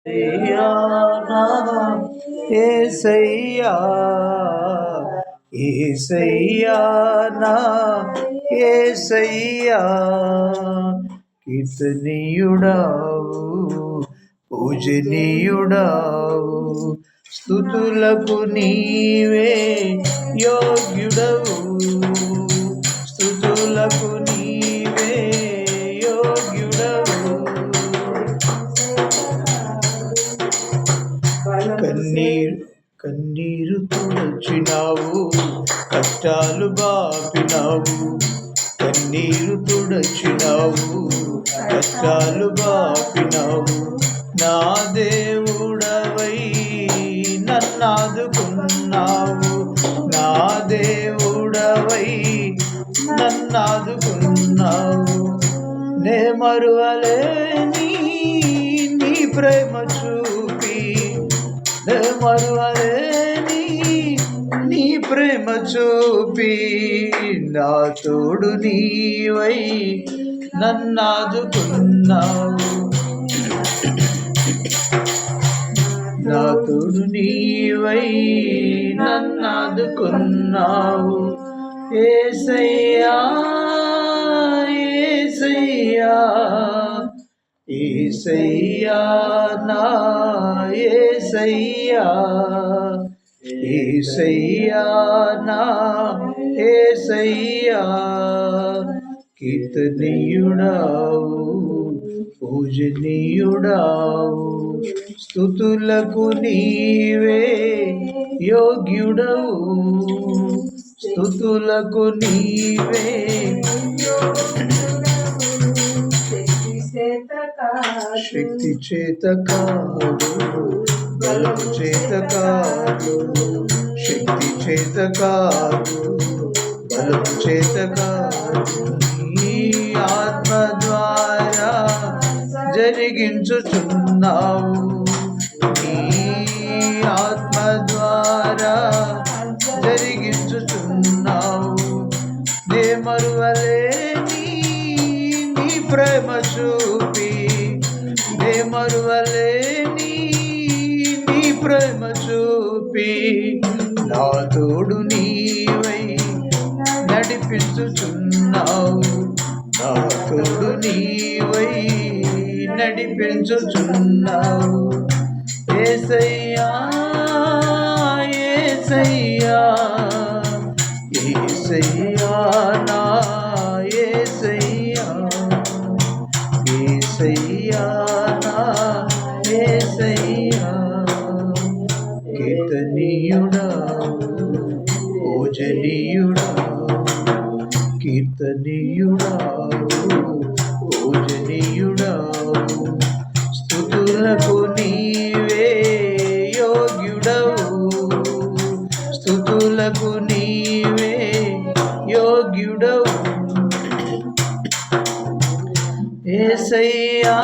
యేసయ్యా నా యేసయ్యా, యేసయ్యా నా యేసయ్యా, కీర్తనీయుడావు పూజనీయుడావు, స్తుతులకు నీవే యోగ్యుడవు, స్తుతులకు నీవే యోగ్యుడవు. కన్నీరు తుడచినావు, కష్టాలు బాపినావు, కన్నీరు తుడచినావు, కష్టాలు బాపినావు. నా దేవుడవై నన్నాదుకున్నావు, నా దేవుడవై నన్నాదుకున్నావు. నే మరువలేని నీ ప్రేమ చూపి, నే మరువలేని నీ ప్రేమ చూపి, నా తోడు నీవై నన్నాదుకున్నావు, నా తోడు నీవై నన్నాదుకున్నావు. యేసయ్యా యేసయ్యా, యేసయ్యా నా యేసయ్యా, యేసయ్యా నా యేసయ్యా, కీర్తనీయుడావు పూజనీయుడావు, స్తుతులకు నీవే యోగ్యుడవు, స్తుతులకు నీవే. శక్తి చేత కాదు, బలము చేత కాదు, శక్తి చేత కాదు, బలము చేత కాదు, నీ ఆత్మ ద్వారా జరిగించుచున్నావు, నీ ఆత్మ ద్వారా జరిగించుచున్నావు. నే మరువలేని నీ ప్రేమ చూపి, నే మరువలేని నీ ప్రేమ చూపి, నా తోడు నీవై నడిపించుచున్నావు, నా తోడు నీవై నడిపించుచున్నావు. యేసయ్యా యేసయ్యా, యేసయ్యా నా యేసయ్యా, యేసయ్యా నా యేసయ్యా, కీర్తనీయుడావు పూజనీయుడావు, కీర్తనీయుడావు పూజనీయుడావు, స్తుతులకు నీవే యోగ్యుడవు, స్తుతులకు నీవే యోగ్యుడవు. యేసయ్యా